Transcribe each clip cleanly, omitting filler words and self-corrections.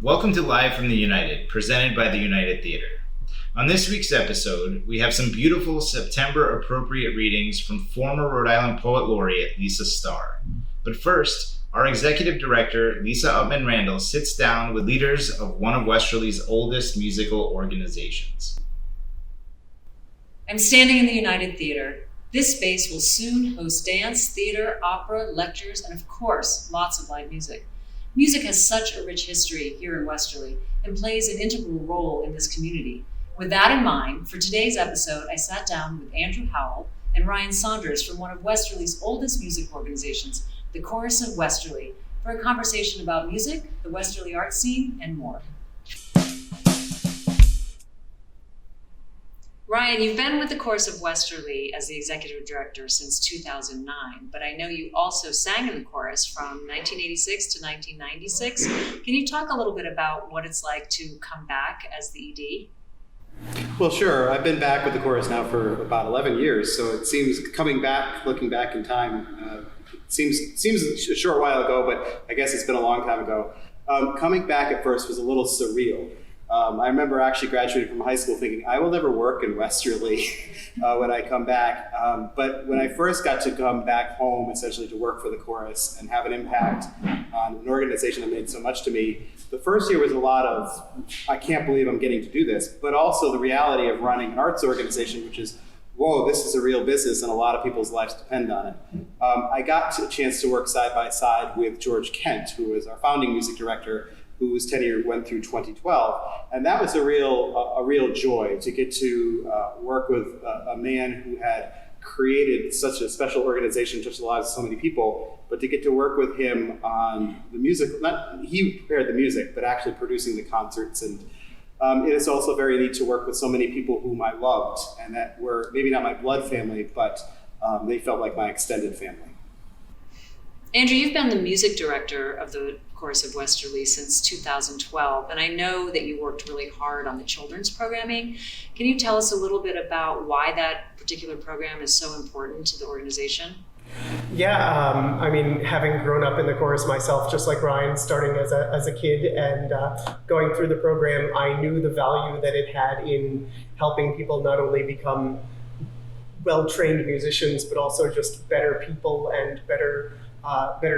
Welcome to Live from the United, presented by the United Theater. On this week's episode, we have some beautiful September appropriate readings from former Rhode Island Poet Laureate Lisa Starr. But first, our executive director, Lisa Upman Randall, sits down with leaders of one of Westerly's oldest musical organizations. I'm standing in the United Theater. This space will soon host dance, theater, opera, lectures, and of course, lots of live music. Music has such a rich history here in Westerly and plays an integral role in this community. With that in mind, for today's episode, I sat down with Andrew Howell and Ryan Saunders from one of Westerly's oldest music organizations, the Chorus of Westerly, for a conversation about music, the Westerly art scene, and more. Ryan, you've been with the Chorus of Westerly as the executive director since 2009, but I know you also sang in the chorus from 1986 to 1996. Can you talk a little bit about what it's like to come back as the ED? Well, sure. I've been back with the chorus now for about 11 years, so it seems coming back, looking back in time, seems a short while ago, but I guess it's been a long time ago. Coming back at first was a little surreal. I remember actually graduating from high school thinking, I will never work in Westerly when I come back. But when I first got to come back home, essentially to work for the chorus and have an impact on an organization that meant so much to me, the first year was a lot of, I can't believe I'm getting to do this, but also the reality of running an arts organization, which is, whoa, this is a real business and a lot of people's lives depend on it. I got a chance to work side by side with George Kent, who was our founding music director, whose tenure went through 2012. And that was a real joy to get to work with a man who had created such a special organization, touched the lives of so many people, but to get to work with him on the music, not he prepared the music, but actually producing the concerts. And it is also very neat to work with so many people whom I loved and that were maybe not my blood family, but they felt like my extended family. Andrew, you've been the music director of the Chorus of Westerly since 2012, and I know that you worked really hard on the children's programming. Can you tell us a little bit about why that particular program is so important to the organization? Yeah, having grown up in the chorus myself, just like Ryan, starting as a kid and going through the program, I knew the value that it had in helping people not only become well-trained musicians, but also just better people and better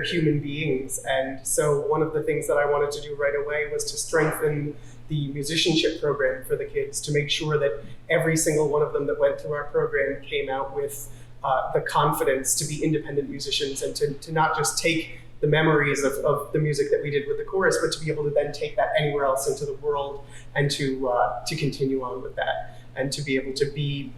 human beings. And so one of the things that I wanted to do right away was to strengthen the musicianship program for the kids, to make sure that every single one of them that went through our program came out with the confidence to be independent musicians and to not just take the memories of the music that we did with the chorus, but to be able to then take that anywhere else into the world and to continue on with that and to be able to be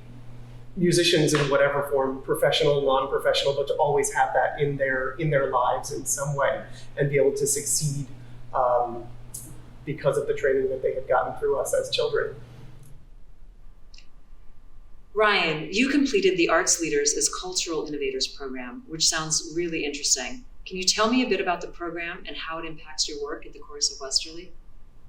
musicians in whatever form, professional, non-professional, but to always have that in their lives in some way and be able to succeed because of the training that they had gotten through us as children. Ryan, you completed the Arts Leaders as Cultural Innovators program, which sounds really interesting. Can you tell me a bit about the program and how it impacts your work at the Chorus of Westerly?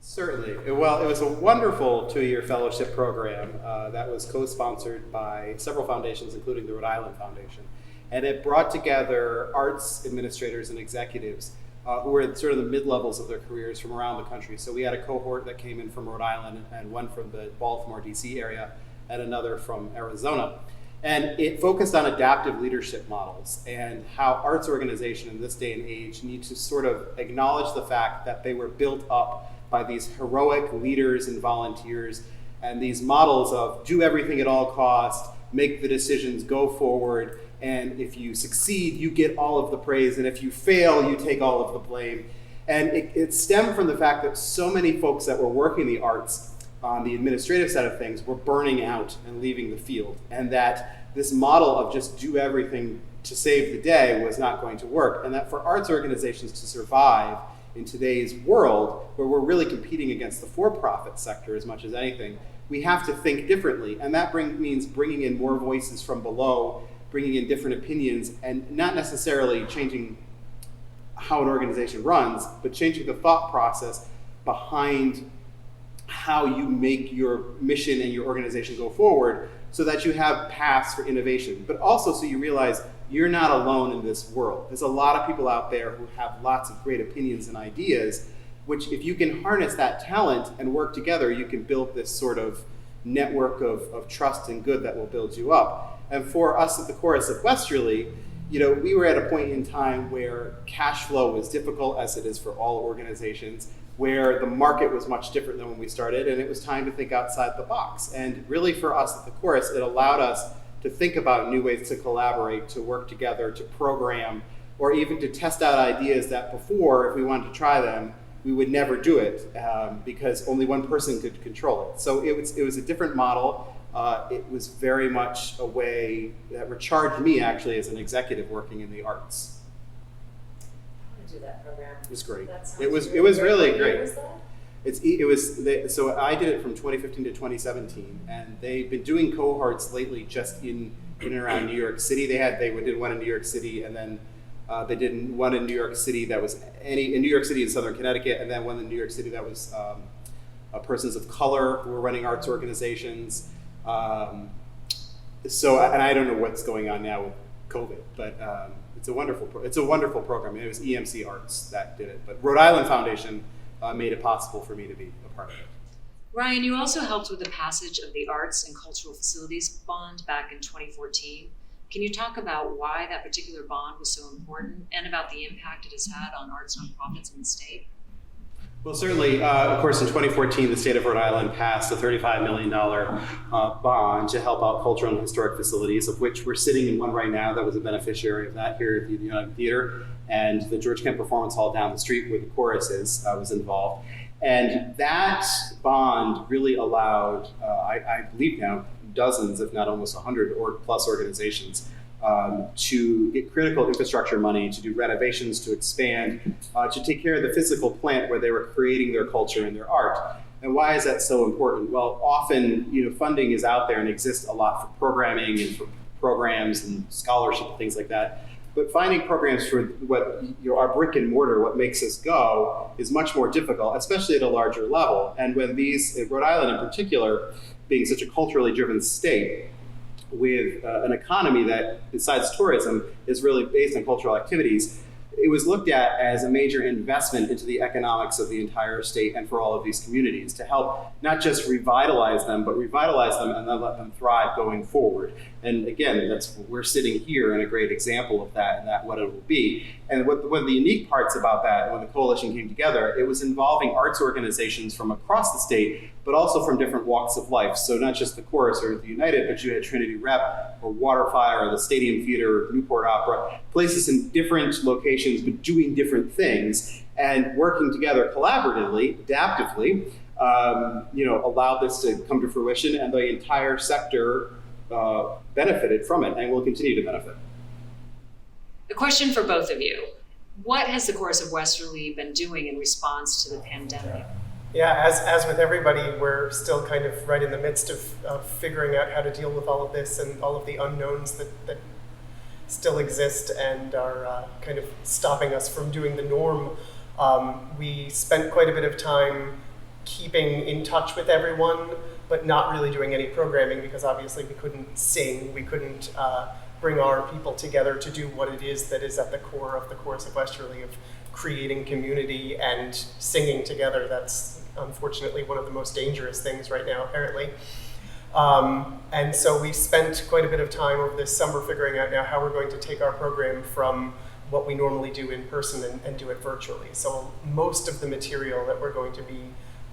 Certainly. Well, it was a wonderful 2-year fellowship program that was co-sponsored by several foundations, including the Rhode Island Foundation. And it brought together arts administrators and executives who were at sort of the mid-levels of their careers from around the country. So we had a cohort that came in from Rhode Island and one from the Baltimore, D.C. area and another from Arizona. And it focused on adaptive leadership models and how arts organizations in this day and age need to sort of acknowledge the fact that they were built up by these heroic leaders and volunteers and these models of do everything at all costs, make the decisions, go forward, and if you succeed, you get all of the praise, and if you fail, you take all of the blame. And it stemmed from the fact that so many folks that were working the arts on the administrative side of things were burning out and leaving the field, and that this model of just do everything to save the day was not going to work, and that for arts organizations to survive in today's world, where we're really competing against the for-profit sector as much as anything, we have to think differently. And that means bringing in more voices from below, bringing in different opinions, and not necessarily changing how an organization runs, but changing the thought process behind how you make your mission and your organization go forward so that you have paths for innovation, but also so you realize you're not alone in this world. There's a lot of people out there who have lots of great opinions and ideas, which if you can harness that talent and work together, you can build this sort of network of trust and good that will build you up. And for us at the Chorus of Westerly, we were at a point in time where cash flow was difficult, as it is for all organizations, where the market was much different than when we started, and it was time to think outside the box. And really for us at the Chorus, it allowed us to think about new ways to collaborate, to work together, to program, or even to test out ideas that before, if we wanted to try them, we would never do it because only one person could control it. So it was a different model. It was very much a way that recharged me actually as an executive working in the arts. I want to do that program. It was great. It was really great. So I did it from 2015 to 2017, and they've been doing cohorts lately just in and around New York City. They did one in New York City, and then they did one in New York City that was in New York City and Southern Connecticut, and then one in New York City that was persons of color who were running arts organizations. And I don't know what's going on now with COVID, but it's a wonderful program. It was EMC Arts that did it, but Rhode Island Foundation made it possible for me to be a part of it. Ryan, you also helped with the passage of the Arts and Cultural Facilities Bond back in 2014. Can you talk about why that particular bond was so important and about the impact it has had on arts nonprofits in the state? Well, certainly, of course, in 2014, the state of Rhode Island passed a $35 million bond to help out cultural and historic facilities, of which we're sitting in one right now that was a beneficiary of that here at the United Theater, and the George Kent Performance Hall down the street where the chorus is was involved. And that bond really allowed, I believe now, dozens, if not almost 100 or plus organizations to get critical infrastructure money, to do renovations, to expand, to take care of the physical plant where they were creating their culture and their art. And why is that so important? Well, often, funding is out there and exists a lot for programming and for programs and scholarship and things like that. But finding programs for what our brick and mortar, what makes us go, is much more difficult, especially at a larger level. And when these, Rhode Island in particular, being such a culturally driven state, with an economy that, besides tourism, is really based on cultural activities, it was looked at as a major investment into the economics of the entire state and for all of these communities to help not just revitalize them, but revitalize them and then let them thrive going forward. And again, we're sitting here in a great example of that and that what it will be. And one of the unique parts about that, when the coalition came together, it was involving arts organizations from across the state, but also from different walks of life. So not just the Chorus or the United, but you had Trinity Rep or Waterfire or the Stadium Theater, or Newport Opera, places in different locations, but doing different things and working together collaboratively, adaptively, allowed this to come to fruition, and the entire sector benefited from it and will continue to benefit. A question for both of you. What has the Chorus of Westerly been doing in response to the pandemic? Yeah, as with everybody, we're still kind of right in the midst of figuring out how to deal with all of this and all of the unknowns that still exist and are kind of stopping us from doing the norm. We spent quite a bit of time keeping in touch with everyone, but not really doing any programming because obviously we couldn't sing, we couldn't bring our people together to do what it is that is at the core of the Chorus of Westerly, of creating community and singing together. That's unfortunately one of the most dangerous things right now, apparently. And so we spent quite a bit of time over this summer figuring out now how we're going to take our program from what we normally do in person and do it virtually. So most of the material that we're going to be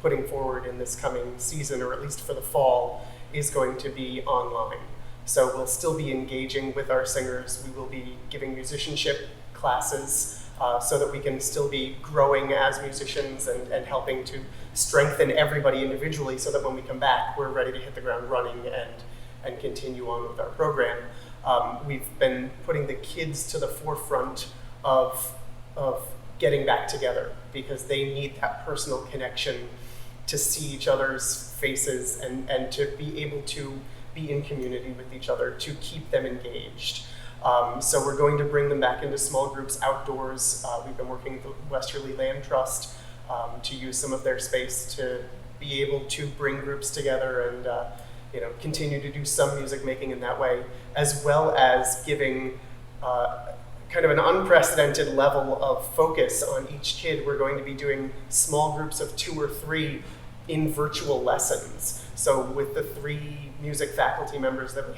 putting forward in this coming season, or at least for the fall, is going to be online. So we'll still be engaging with our singers. We will be giving musicianship classes so that we can still be growing as musicians and helping to strengthen everybody individually so that when we come back, we're ready to hit the ground running and continue on with our program. We've been putting the kids to the forefront of getting back together because they need that personal connection to see each other's faces and to be able to be in community with each other, to keep them engaged. So we're going to bring them back into small groups outdoors. We've been working with the Westerly Land Trust to use some of their space to be able to bring groups together and continue to do some music making in that way, as well as giving kind of an unprecedented level of focus on each kid. We're going to be doing small groups of 2 or 3 in virtual lessons. So with the 3 music faculty members that we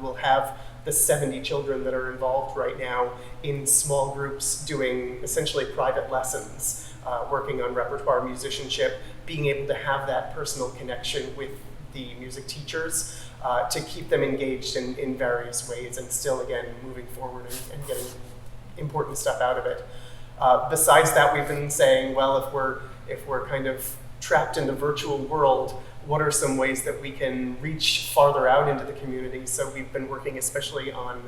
will have the 70 children that are involved right now in small groups doing essentially private lessons, working on repertoire musicianship, being able to have that personal connection with the music teachers to keep them engaged in various ways and still, again, moving forward and getting important stuff out of it. Besides that, we've been saying, well, if we're kind of trapped in the virtual world, what are some ways that we can reach farther out into the community? So we've been working especially on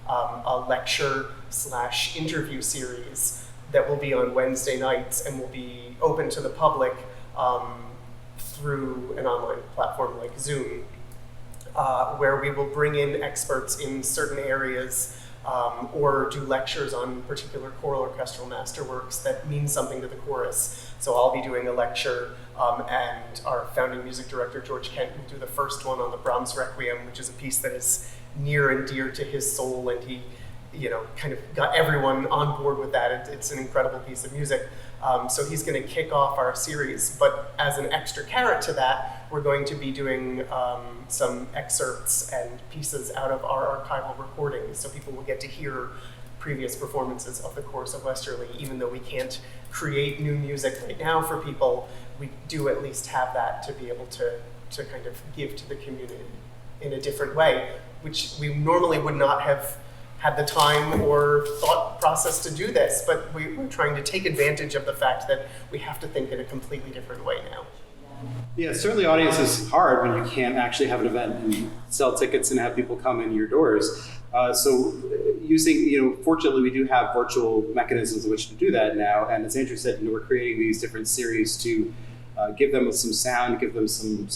a lecture/interview series that will be on Wednesday nights and will be open to the public through an online platform like Zoom, where we will bring in experts in certain areas or do lectures on particular choral orchestral masterworks that mean something to the chorus. So I'll be doing a lecture, and our founding music director, George Kent, will do the first one on the Brahms Requiem, which is a piece that is near and dear to his soul, and he, kind of got everyone on board with that. It's an incredible piece of music. So he's going to kick off our series, but as an extra carrot to that, we're going to be doing some excerpts and pieces out of our archival recordings, so people will get to hear previous performances of the Chorus of Westerly. Even though we can't create new music right now for people, we do at least have that to be able to kind of give to the community in a different way, which we normally would not have had the time or thought process to do this, but we're trying to take advantage of the fact that we have to think in a completely different way now. Yeah, certainly audience is hard when you can't actually have an event and sell tickets and have people come in your doors. So using, fortunately we do have virtual mechanisms in which to do that now. And as Andrew said, we're creating these different series to give them some sound, give them some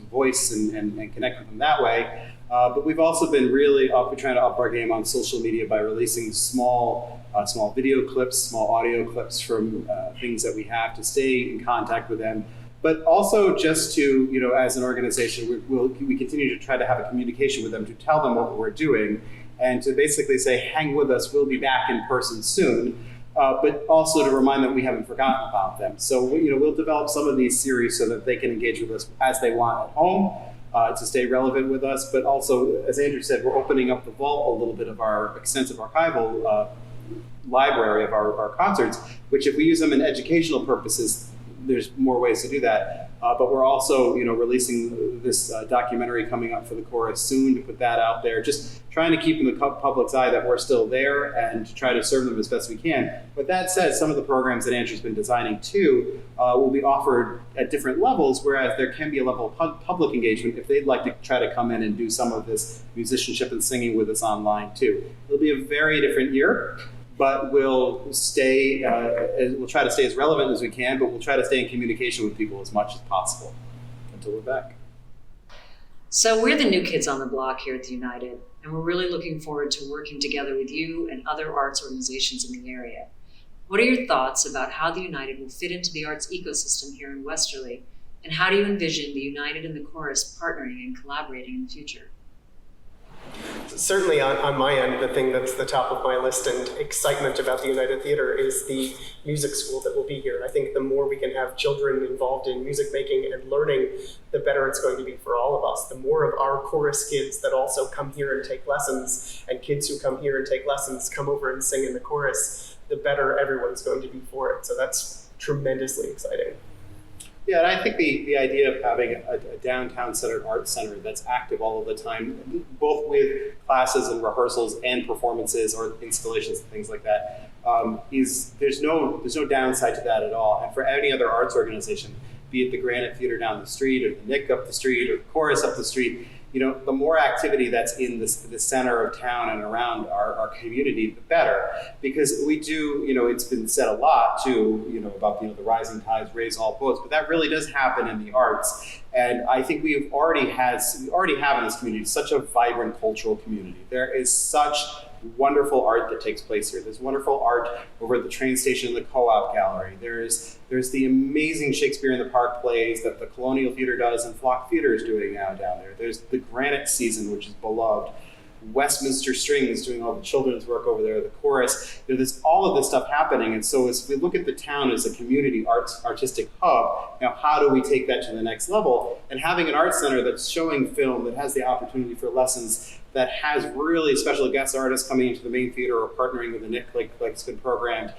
voice and connect with them that way. But we've also been really trying to up our game on social media by releasing small video clips, small audio clips from things that we have to stay in contact with them. But also just to, as an organization, we continue to try to have a communication with them to tell them what we're doing and to basically say, hang with us, we'll be back in person soon. But also to remind them we haven't forgotten about them. So, we'll develop some of these series so that they can engage with us as they want at home. To stay relevant with us, but also, as Andrew said, we're opening up the vault a little bit of our extensive archival library of our concerts, which if we use them in educational purposes, there's more ways to do that. But we're also, releasing this documentary coming up for the chorus soon to put that out there, just trying to keep in the public's eye that we're still there and to try to serve them as best we can. But that said, some of the programs that Andrew's been designing too will be offered at different levels, whereas there can be a level of public engagement if they'd like to try to come in and do some of this musicianship and singing with us online too. It'll be a very different year. But we'll try to stay as relevant as we can, but we'll try to stay in communication with people as much as possible until we're back. So we're the new kids on the block here at the United, and we're really looking forward to working together with you and other arts organizations in the area. What are your thoughts about how the United will fit into the arts ecosystem here in Westerly, and how do you envision the United and the Chorus partnering and collaborating in the future? Certainly on my end, the thing that's the top of my list and excitement about the United Theater is the music school that will be here. I think the more we can have children involved in music making and learning, the better it's going to be for all of us. The more of our chorus kids that also come here and take lessons, and kids who come here and take lessons come over and sing in the chorus, the better everyone's going to be for it. So that's tremendously exciting. Yeah, and I think the idea of having a downtown-centered arts center that's active all of the time, both with classes and rehearsals and performances or installations and things like that, there's no downside to that at all. And for any other arts organization, be it the Granite Theater down the street or the Nick up the street or the Chorus up the street, the more activity that's in the center of town and around our community, the better. Because we do, it's been said a lot too, about the rising tides raise all boats, but that really does happen in the arts. And I think we already have in this community such a vibrant cultural community. There is such wonderful art that takes place here. There's wonderful art over at the train station in the Co-op Gallery. There's the amazing Shakespeare in the Park plays that the Colonial Theater does and Flock Theater is doing now down there. There's the Granite season, which is beloved. Westminster Strings doing all the children's work over there, the chorus. There's all of this stuff happening. And so as we look at the town as a community artistic hub, how do we take that to the next level? And having an art center that's showing film, that has the opportunity for lessons, that has really special guest artists coming into the main theater or partnering with the Nick like it's been programmed,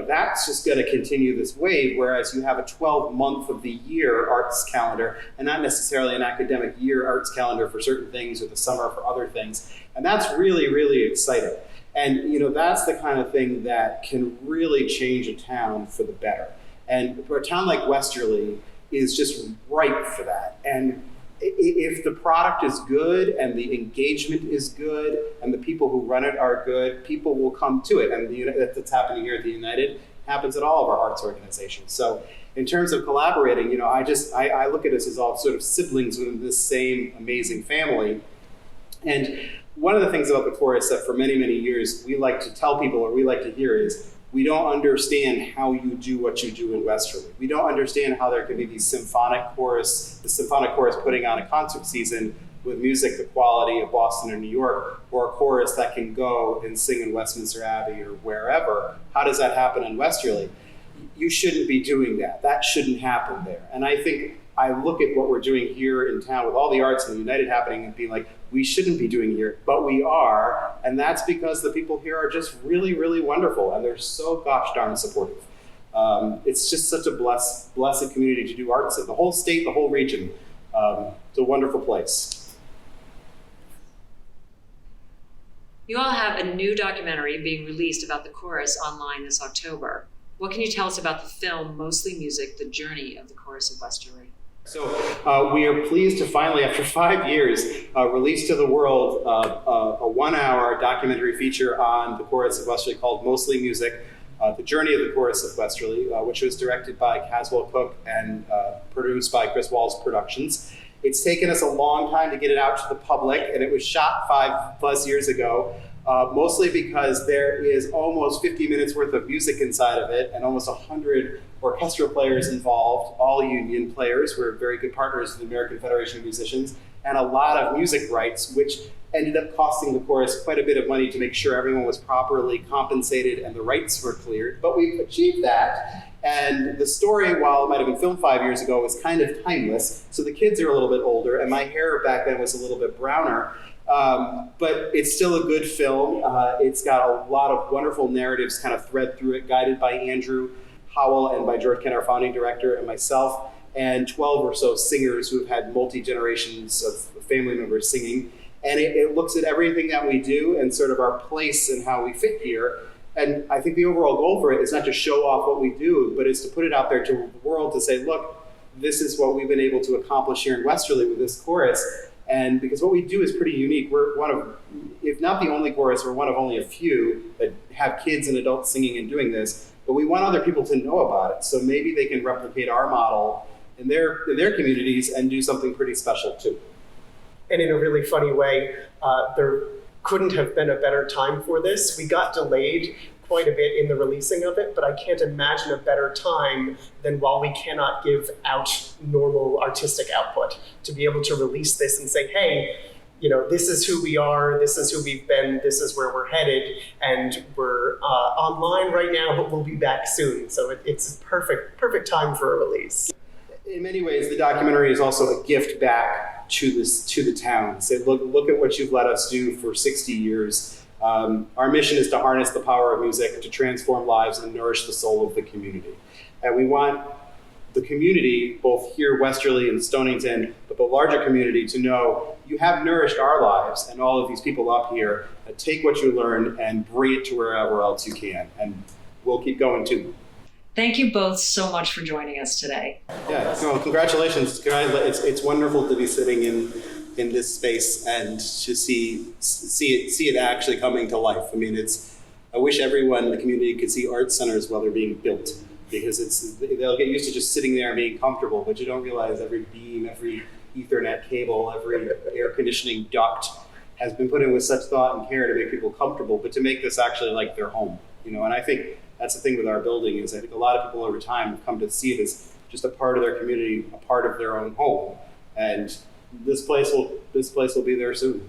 that's just going to continue this wave, whereas you have a 12-month of the year arts calendar and not necessarily an academic year arts calendar for certain things or the summer for other things. And that's really, really exciting. And, that's the kind of thing that can really change a town for the better. And for a town like Westerly is just ripe for that. And if the product is good and the engagement is good and the people who run it are good, people will come to it. And that's happening here at the United, happens at all of our arts organizations. So in terms of collaborating, I look at us as all sort of siblings within this same amazing family. And one of the things about the chorus that for many, many years we like to tell people or we like to hear is, we don't understand how you do what you do in Westerly. We don't understand how there can be the symphonic chorus putting on a concert season with music the quality of Boston or New York, or a chorus that can go and sing in Westminster Abbey or wherever. How does that happen in Westerly? You shouldn't be doing that. That shouldn't happen there. And I think I look at what we're doing here in town with all the arts and the United happening and being like, we shouldn't be doing here, but we are. And that's because the people here are just really, really wonderful. And they're so gosh darn supportive. It's just such a blessed community to do arts in. The whole state, the whole region. It's a wonderful place. You all have a new documentary being released about the chorus online this October. What can you tell us about the film, Mostly Music, The Journey of the Chorus of Westerly? So we are pleased to finally, after 5 years, release to the world a 1-hour documentary feature on the Chorus of Westerly called Mostly Music, The Journey of the Chorus of Westerly, which was directed by Caswell Cook and produced by Chris Wall's Productions. It's taken us a long time to get it out to the public, and it was shot 5+ years ago, mostly because there is almost 50 minutes worth of music inside of it and almost 100 orchestral players involved, all union players. We're very good partners with the American Federation of Musicians, and a lot of music rights, which ended up costing the chorus quite a bit of money to make sure everyone was properly compensated and the rights were cleared. But we've achieved that. And the story, while it might have been filmed 5 years ago, was kind of timeless. So the kids are a little bit older, and my hair back then was a little bit browner. But it's still a good film. It's got a lot of wonderful narratives kind of thread through it, guided by Andrew Howell and by George Kent, our founding director, and myself, and 12 or so singers who have had multi-generations of family members singing. And it looks at everything that we do and sort of our place and how we fit here. And I think the overall goal for it is not to show off what we do, but is to put it out there to the world to say, look, this is what we've been able to accomplish here in Westerly with this chorus. And because what we do is pretty unique. We're one of, if not the only chorus, we're one of only a few that have kids and adults singing and doing this. But we want other people to know about it. So maybe they can replicate our model in their communities and do something pretty special too. And in a really funny way, there couldn't have been a better time for this. We got delayed quite a bit in the releasing of it, but I can't imagine a better time than while we cannot give out normal artistic output, to be able to release this and say, hey, this is who we are, this is who we've been, this is where we're headed, and we're online right now, but we'll be back soon. So it's a perfect time for a release. In many ways, the documentary is also a gift back to the town. Say, look at what you've let us do for 60 years. Our mission is to harness the power of music to transform lives and nourish the soul of the community. And we want the community, both here, Westerly and Stonington, but the larger community, to know you have nourished our lives and all of these people up here. Take what you learned and bring it to wherever else you can. And we'll keep going too. Thank you both so much for joining us today. Yeah, no, congratulations. It's wonderful to be sitting in this space and to see it actually coming to life. I mean, I wish everyone in the community could see art centers while they're being built, because they'll get used to just sitting there and being comfortable, but you don't realize every beam, every Ethernet cable, every air conditioning duct has been put in with such thought and care to make people comfortable, but to make this actually like their home. And I think that's the thing with our building is I think a lot of people over time have come to see it as just a part of their community, a part of their own home. And this place will be there soon.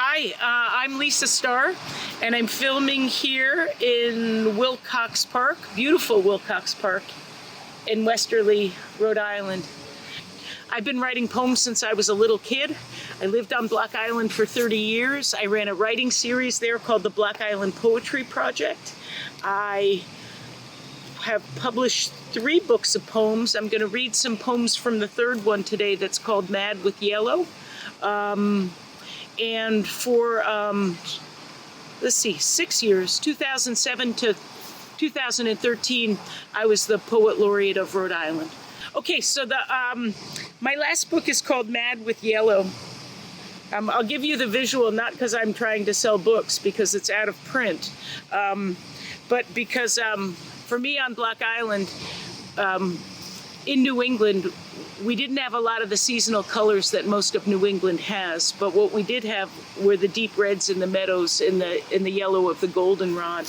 Hi, I'm Lisa Starr, and I'm filming here in Wilcox Park, beautiful Wilcox Park, in Westerly, Rhode Island. I've been writing poems since I was a little kid. I lived on Block Island for 30 years. I ran a writing series there called the Block Island Poetry Project. I have published 3 books of poems. I'm going to read some poems from the 3rd one today that's called Mad with Yellow. And for, 6 years, 2007 to 2013, I was the Poet Laureate of Rhode Island. Okay, so my last book is called Mad with Yellow. I'll give you the visual, not because I'm trying to sell books, because it's out of print, but because for me on Block Island, in New England, we didn't have a lot of the seasonal colors that most of New England has, but what we did have were the deep reds in the meadows and the yellow of the goldenrod.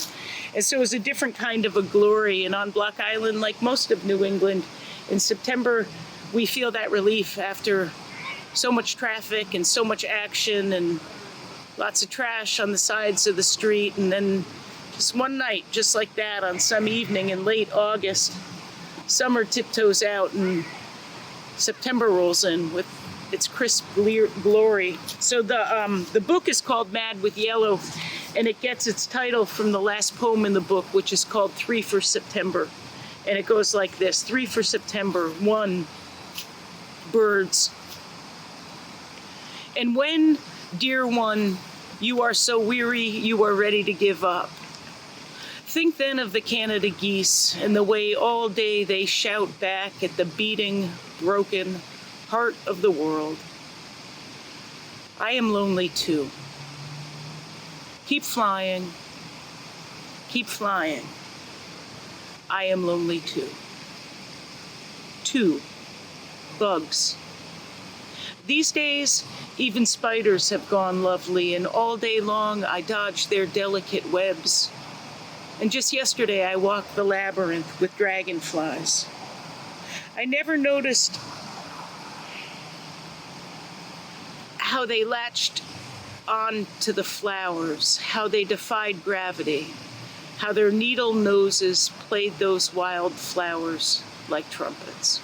And so it was a different kind of a glory. And on Block Island, like most of New England, in September, we feel that relief after so much traffic and so much action and lots of trash on the sides of the street. And then just one night, just like that, on some evening in late August, summer tiptoes out and September rolls in with its crisp glory. So the book is called Mad with Yellow, and it gets its title from the last poem in the book, which is called 3 for September. And it goes like this: 3 for September, 1, birds. And when, dear one, you are so weary you are ready to give up, think then of the Canada geese and the way all day they shout back at the beating, broken heart of the world. I am lonely too. Keep flying. Keep flying. I am lonely too. 2, bugs. These days, even spiders have gone lovely, and all day long I dodge their delicate webs. And just yesterday I walked the labyrinth with dragonflies. I never noticed how they latched on to the flowers, how they defied gravity, how their needle noses played those wild flowers like trumpets.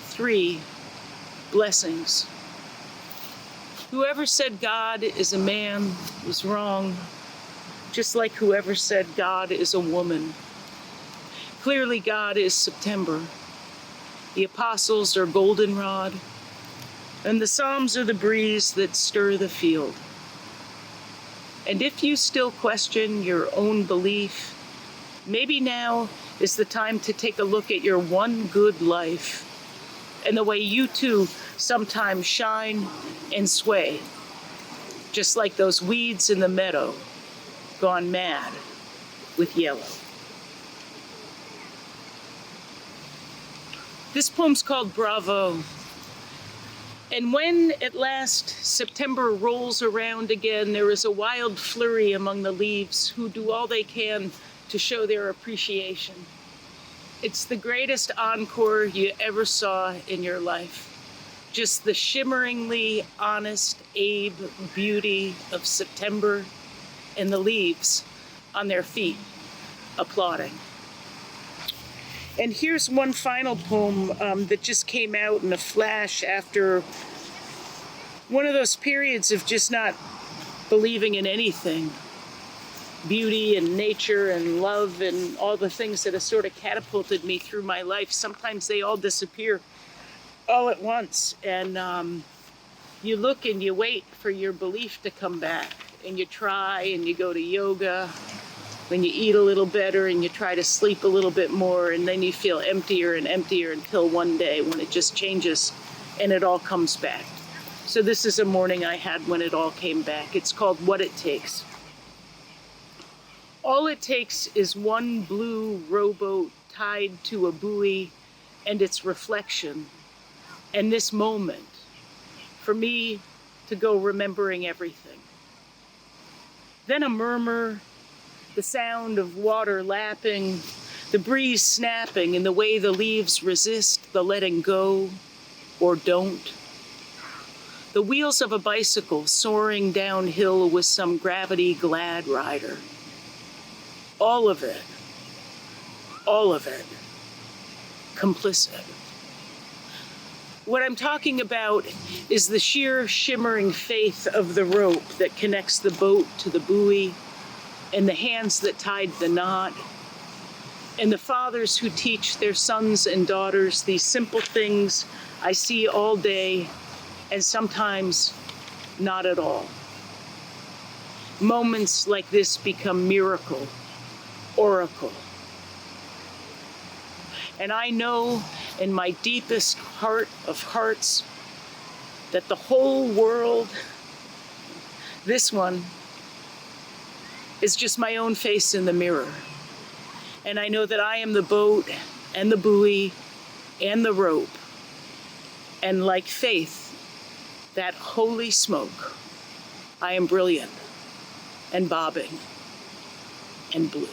3, blessings. Whoever said God is a man was wrong, just like whoever said God is a woman. Clearly God is September. The apostles are goldenrod, and the psalms are the breeze that stir the field. And if you still question your own belief, maybe now is the time to take a look at your one good life and the way you too sometimes shine and sway, just like those weeds in the meadow gone mad with yellow. This poem's called Bravo. And when at last September rolls around again, there is a wild flurry among the leaves who do all they can to show their appreciation. It's the greatest encore you ever saw in your life. Just the shimmeringly honest Abe beauty of September and the leaves on their feet applauding. And here's one final poem that just came out in a flash after one of those periods of just not believing in anything. Beauty and nature and love and all the things that have sort of catapulted me through my life. Sometimes they all disappear all at once. And you look and you wait for your belief to come back. And you try and you go to yoga. Then you eat a little better and you try to sleep a little bit more, and then you feel emptier and emptier until one day when it just changes and it all comes back. So this is a morning I had when it all came back. It's called What It Takes. All it takes is one blue rowboat tied to a buoy and its reflection, and this moment for me to go remembering everything. Then a murmur, the sound of water lapping, the breeze snapping, and the way the leaves resist the letting go or don't. The wheels of a bicycle soaring downhill with some gravity-glad rider. All of it, complicit. What I'm talking about is the sheer shimmering faith of the rope that connects the boat to the buoy, and the hands that tied the knot, and the fathers who teach their sons and daughters these simple things I see all day, and sometimes not at all. Moments like this become miracle, oracle. And I know in my deepest heart of hearts that the whole world, this one, is just my own face in the mirror. And I know that I am the boat and the buoy and the rope. And like faith, that holy smoke, I am brilliant and bobbing and blue.